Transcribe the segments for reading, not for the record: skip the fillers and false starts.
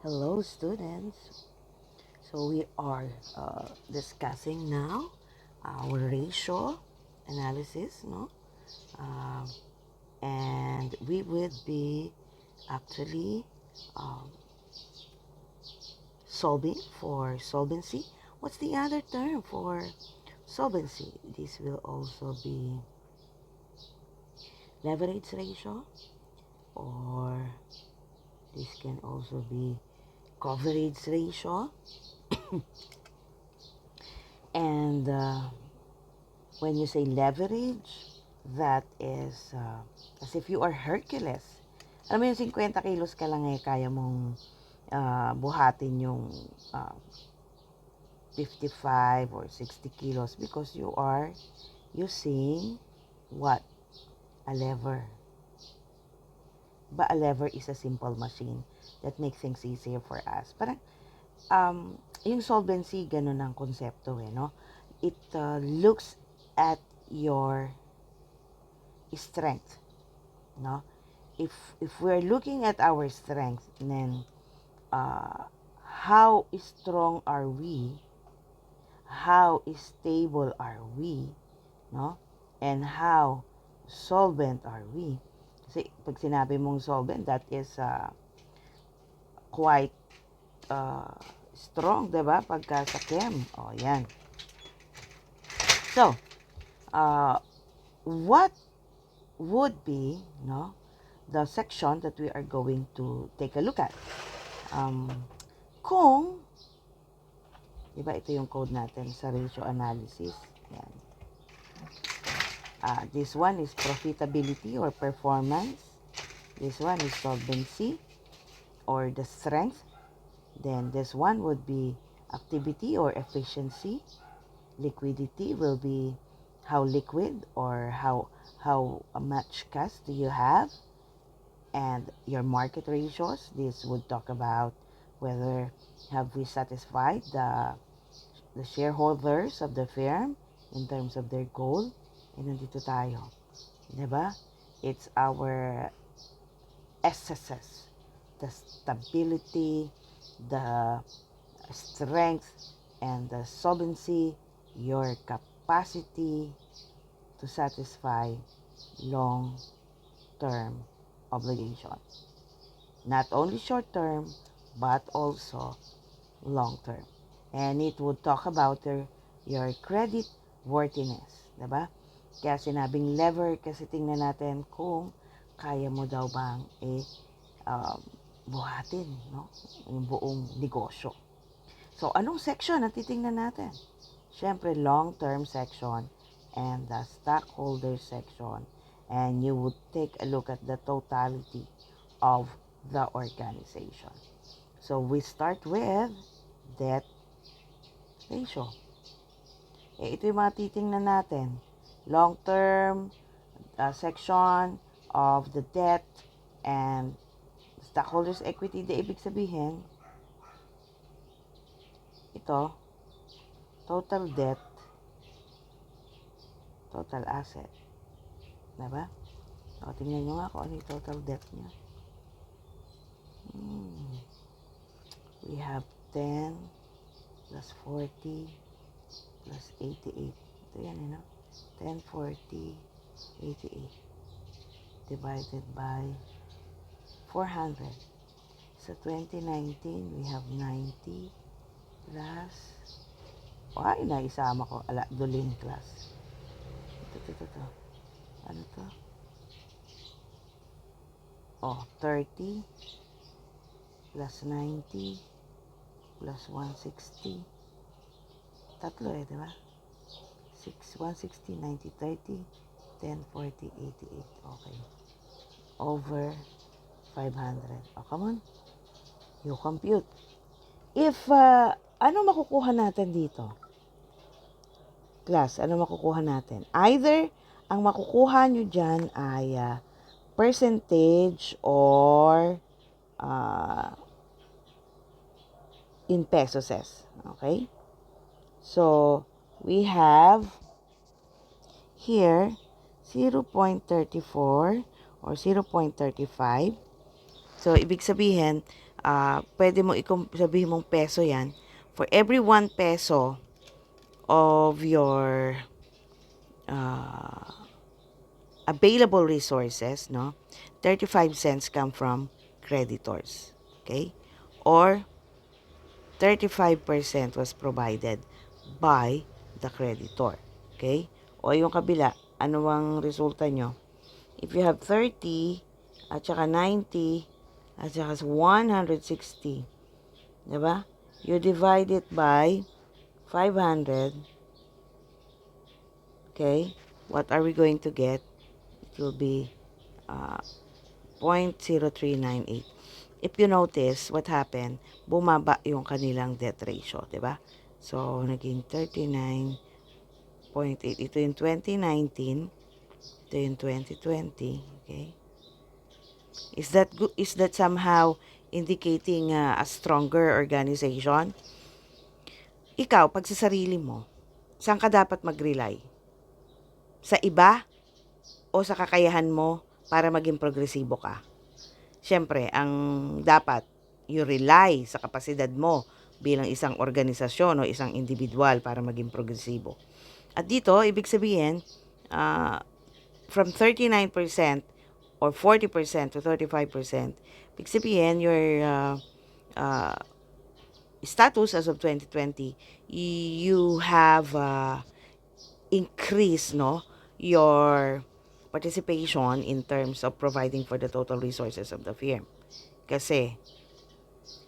Hello, students. So we are discussing now our ratio analysis, no? Uh, and we would be actually um, solving for solvency. What's the other term for solvency? This will also be leverage ratio, or this can also be coverage ratio. And when you say leverage, that is as if you are Hercules. Alam mo yung 50 kilos ka lang kaya mong buhatin yung uh, 55 or 60 kilos because you are using what? A lever. But a lever is a simple machine that makes things easier for us. Parang, yung solvency, ganun ang konsepto no? It looks at your strength, no? If we're looking at our strength, then how strong are we? How stable are we? No? And how solvent are we? Kasi pag sinabi mong solvent, that is quite uh, strong, diba? Pagka sa chem. O, yan. So, what would be, no, the section that we are going to take a look at? Kung, diba ito yung code natin sa ratio analysis. Yan. This one is profitability or performance. This one is solvency or the strength. Then this one would be activity or efficiency. Liquidity will be how liquid or how much cash do you have. And your market ratios, this would talk about whether have we satisfied the shareholders of the firm in terms of their goal. And nandito tayo. Diba? It's our SSS, the stability, the strength, and the solvency, your capacity to satisfy long-term obligations. Not only short-term, but also long-term. And it would talk about your credit worthiness. Diba? Kaya sinabing lever kasi tingnan natin kung kaya mo daw bang buhatin, no? Yung buong negosyo. So, anong section na titingnan natin? Siyempre, long-term section and the stockholder section. And you would take a look at the totality of the organization. So, we start with debt ratio. Ito yung mga titingnan natin. Long-term section of the debt and stockholders equity. Di ibig sabihin, ito, total debt, total asset. Diba? O, tingnan nyo nga kung ano yung total debt niya. We have 10 plus 40 plus 88. Ito yan, 10, 40, 88. Divided by 400. Sa 2019, we have 90 plus, ay, naisama ko, Dulin class. Ito. Ano to? 30 plus 90 plus 160. Tatlo diba? 160, 90, 30, 10, 40, 88. Okay. Over 500. Oh, come on. You compute. If, ano makukuha natin dito? Class, ano makukuha natin? Either, ang makukuha nyo dyan ay percentage or in pesos. Okay? So, we have here 0.34 or 0.35. So, ibig sabihin, pwede mo sabihin mong peso yan. For every 1 peso of your available resources, no, 35 cents come from creditors. Okay? Or 35% was provided by the creditor. Okay? O yung kabila, ano ang resulta nyo? If you have 30, at saka 90, at saka 160, diba? You divide it by 500, okay? What are we going to get? It will be 0.0398. If you notice, what happened? Bumaba yung kanilang debt ratio, diba? So, naging 39.8. Ito yung 2019. Ito yung 2020. Okay? Is that good? Is that somehow indicating a stronger organization? Ikaw, pag sa sarili mo, saan ka dapat mag-rely? Sa iba o sa kakayahan mo para maging progresibo ka? Siyempre, ang dapat, you rely sa kapasidad mo bilang isang organisasyon o isang individual para maging progresibo. At dito, ibig sabihin, from 39% or 40% to 35%, ibig sabihin, your status as of 2020, you have increased, no, your participation in terms of providing for the total resources of the firm. Kasi,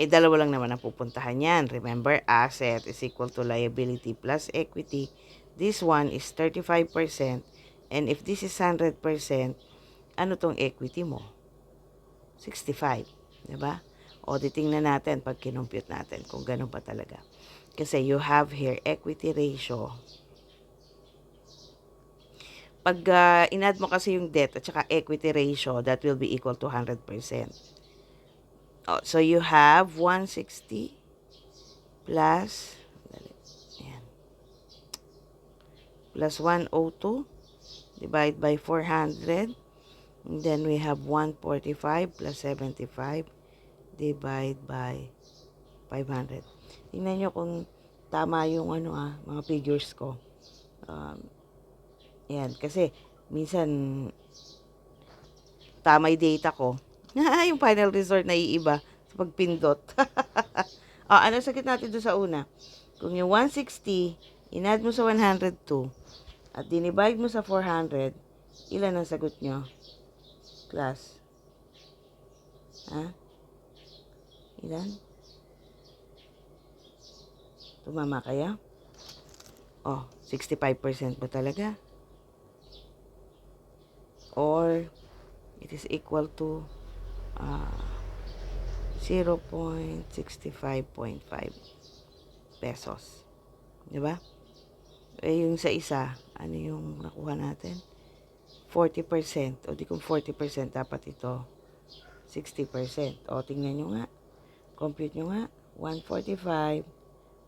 dalawa lang naman ang pupuntahan yan. Remember, asset is equal to liability plus equity. This one is 35%. And if this is 100%, ano tong equity mo? 65. Diba? O, titingnan natin pag kinompute natin kung ganun pa talaga. Kasi you have here equity ratio. Pag in-add mo kasi yung debt at saka equity ratio, that will be equal to 100%. Oh, so you have 160 plus, ayan, plus 102 divide by 400. And then we have 145 plus 75 divide by 500. Tingnan nyo kung tama yung mga figures ko. Yan, kasi minsan tama yung data ko. Yung final result na iiba sa pagpindot. Ano sagot natin doon sa una? Kung yung 160, in-add mo sa 102, at dinivide mo sa 400, ilan ang sagot nyo? Class? Ilan? Tumama kaya? 65% ba talaga? Or, it is equal to 0.65.5 pesos. Diba? Yung sa isa, ano yung nakuha natin? 40%. O di kung 40%, dapat ito 60%. O, tingnan nyo nga. Compute nyo nga. 145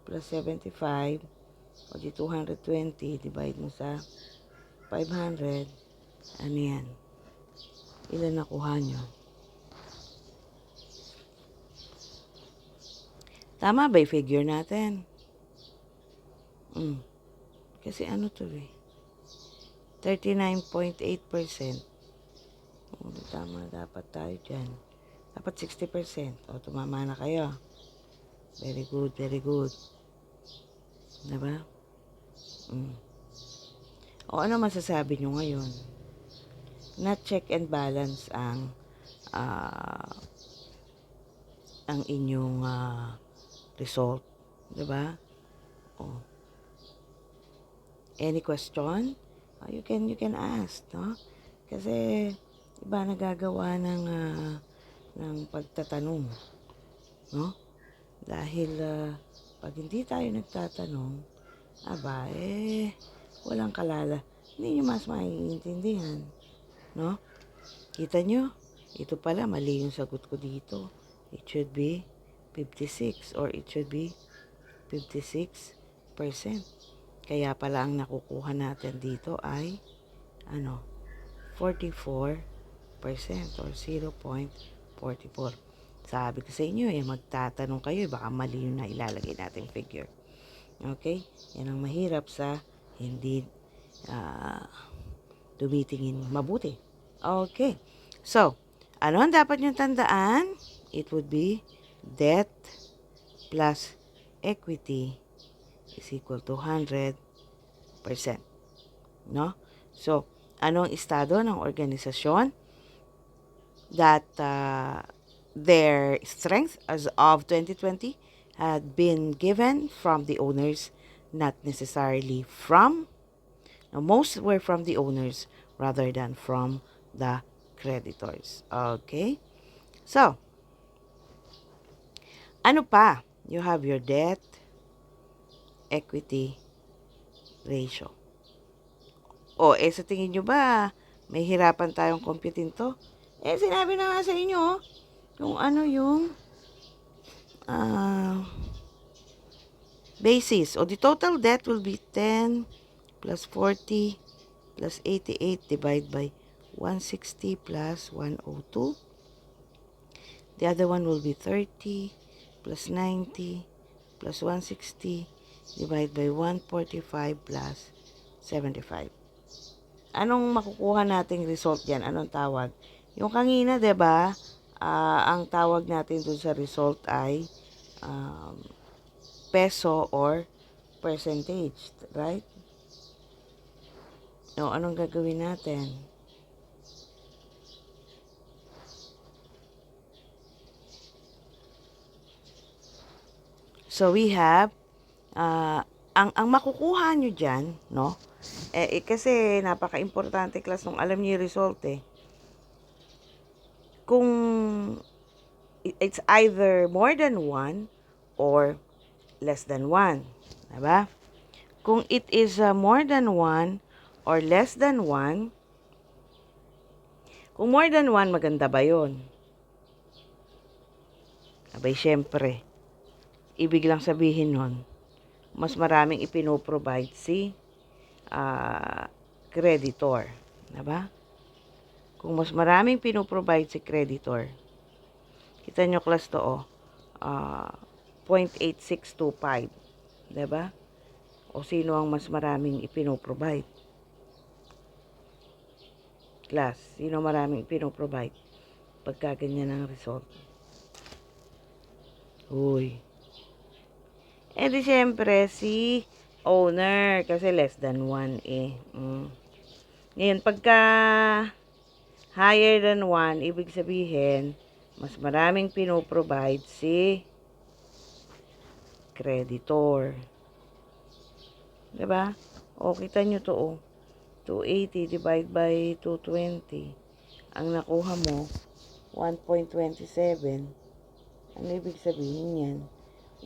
plus 75. O di 220. Divide mo sa 500. Ano yan? Ilan nakuha nyo? Tama ba yung figure natin? Kasi ano to 39.8%. Tama dapat tayo dyan. Dapat 60%. O, tumama na kayo. Very good, very good. Diba? O, ano masasabi nyo ngayon? Na check and balance ang inyong result. Diba? O. Any question? You can ask, no? Kasi iba nagagawa ng pagtatanong, no? Dahil pag hindi tayo nagtatanong, walang hindi nyo mas maiintindihan, no? Kita nyo? Ito pala, mali yung sagot ko dito. It should be 56 or it should be 56%. Kaya pala ang nakukuha natin dito ay 44% or 0.44. Sabi ko sa inyo magtatanong kayo, baka mali yung na ilalagay nating figure. Okay? Yan ang mahirap sa hindi tumitingin mabuti. Okay. So, ano ang dapat nyo tandaan? It would be debt plus equity is equal to 100%. No? So, ano ang estado ng organisasyon? That their strength as of 2020 had been given from the owners, not necessarily from, most were from the owners rather than from the creditors. Okay? So, ano pa? You have your debt equity ratio. Sa tingin nyo ba, may hirapan tayong computein to? Sinabi na nga sa inyo, kung ano yung basis. The total debt will be 10 plus 40 plus 88 divided by 160 plus 102. The other one will be 30 plus 90 plus 160 divided by 145 plus 75. Anong makukuha nating result diyan? Anong tawag? Yung kanina, 'di ba? Ang tawag natin dun sa result ay peso or percentage, right? Anong gagawin natin? So we have ang makukuha nyo dyan, no? Kasi napaka-importante class nung alam niyo yung result Kung it's either more than 1 or less than 1, diba? Kung it is more than 1 or less than 1, kung more than 1, maganda ba yun? Abay, syempre, ibig lang sabihin nun, mas maraming ipinoprovide si creditor. Diba? Kung mas maraming pinoprovide si creditor, kita nyo class to, 0.8625. Diba? Sino ang mas maraming ipinoprovide? Class, sino maraming ipinoprovide? Pagka ganyan ang result. Uy. Di syempre, si owner, kasi less than 1 Ngayon, pagka higher than 1, ibig sabihin, mas maraming pinoprovide si creditor. Diba? Kita nyo to, 280 divided by 220. Ang nakuha mo, 1.27. Ano ibig sabihin yan?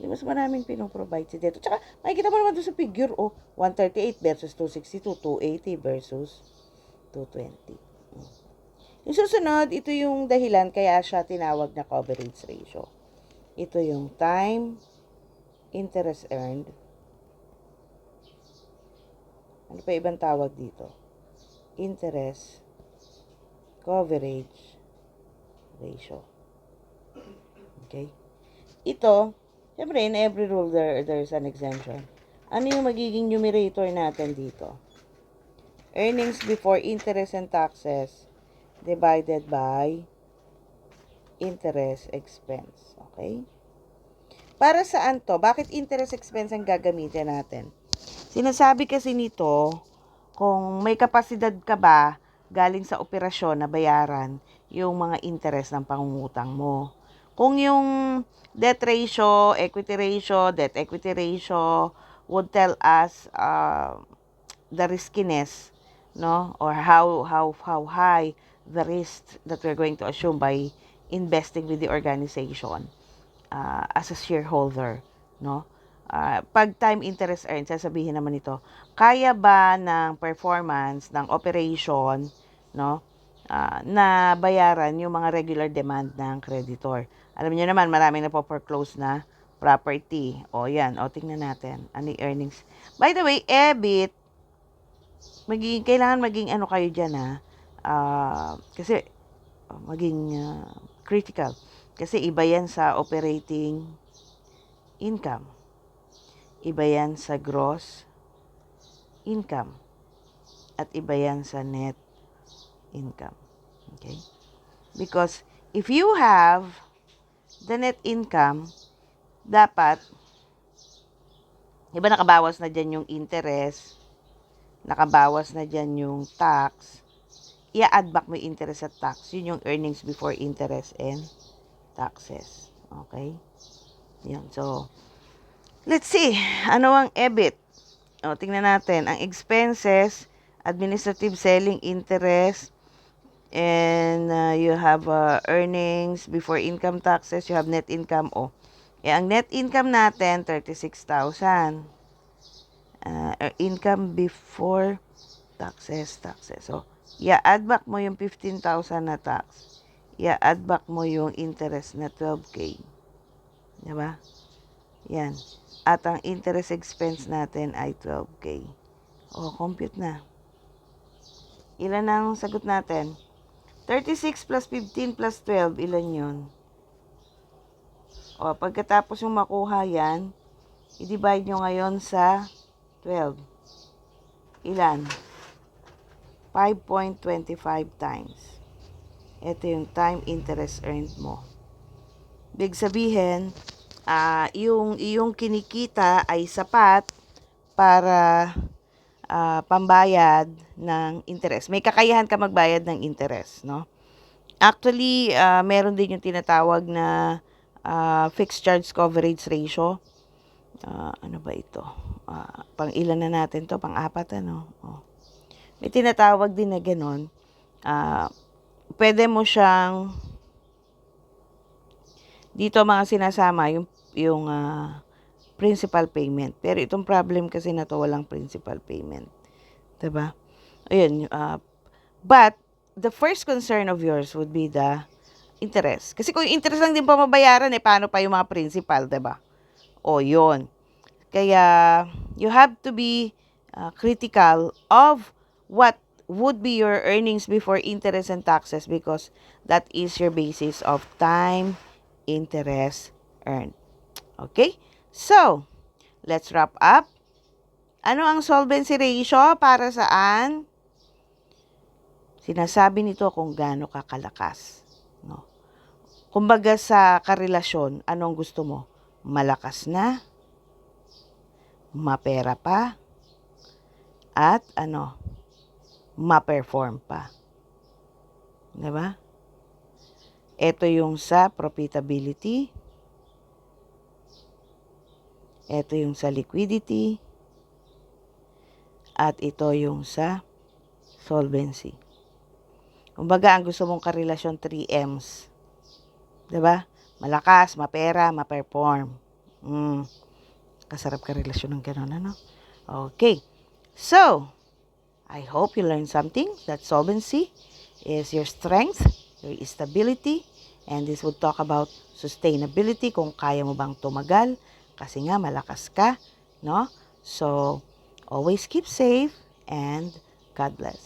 Mas maraming pinoprovide si dito. Tsaka, makikita mo naman doon sa figure, 138 versus 262, 280 versus 220. Yung susunod, ito yung dahilan kaya siya tinawag na coverage ratio. Ito yung time, interest earned. Ano pa ibang tawag dito? Interest, coverage ratio. Okay? Ito, siyempre, in every rule, there's an exemption. Ano yung magiging numerator natin dito? Earnings before interest and taxes divided by interest expense. Okay? Para saan to? Bakit interest expense ang gagamitin natin? Sinasabi kasi nito, kung may kapasidad ka ba galing sa operasyon na bayaran yung mga interest ng pangungutang mo. Kung yung debt ratio, equity ratio, debt equity ratio would tell us the riskiness, no? Or how high the risk that we're going to assume by investing with the organization as a shareholder, no? Pag time interest earned, sasabihin naman ito, kaya ba ng performance ng operation, no, na bayaran yung mga regular demand ng creditor. Alam niyo naman, marami na po foreclose na property. Yan. Tingnan natin. Ano yung earnings? By the way, EBIT, kailangan maging ano kayo dyan, kasi maging critical. Kasi iba yan sa operating income. Iba yan sa gross income. At iba yan sa net income. Okay? Because if you have the net income, dapat, iba nakabawas na dyan yung interest, nakabawas na dyan yung tax, i-add back mo yung interest at tax. Yun yung earnings before interest and taxes. Okay? Yan. So, let's see. Ano ang EBIT? O, tingnan natin. Ang expenses, administrative selling interest, and you have earnings before income taxes, you have net income. O, ang net income natin, 36,000. Income before taxes. So, add back mo yung 15,000 na tax. Add back mo yung interest na 12K. Diba? Yan. At ang interest expense natin ay 12K. O, compute na. Ilan ang sagot natin? 36 plus 15 plus 12, ilan yun? O, pagkatapos yung makuha yan, i-divide nyo ngayon sa 12. Ilan? 5.25 times. Ito yung time interest earned mo. Big sabihin, yung iyong kinikita ay sapat para pambayad ng interest. May kakayahan ka magbayad ng interest, no? Actually, meron din yung tinatawag na fixed charge coverage ratio. Ano ba ito? Pang ilan na natin to? Pang-apat, ano? Oh. May tinatawag din na ganun. Pwede mo siyang dito mga sinasama yung principal payment. Pero itong problem kasi na to walang principal payment. 'Di ba? Ayun, but the first concern of yours would be the interest. Kasi kung interest lang din pa mabayaran, paano pa yung mga principal, 'di ba? O, yun. Kaya, you have to be critical of what would be your earnings before interest and taxes because that is your basis of time interest earned. Okay? So, let's wrap up. Ano ang solvency ratio? Para saan? Sinasabi nito kung gaano ka kalakas. No? Kumbaga sa karelasyon, anong gusto mo? Malakas na? Mapera pa? At ma-perform pa? Diba? Ito yung sa profitability. Ito yung sa liquidity. At ito yung sa solvency. Kumbaga, ang gusto mong karelasyon, 3Ms. Diba? Malakas, mapera, ma-perform. Kasarap karelasyon ng gano'n, ano? Okay. So, I hope you learned something. That solvency is your strength, your stability, and this would talk about sustainability, kung kaya mo bang tumagal, kasi nga malakas ka, no? So, always keep safe, and God bless.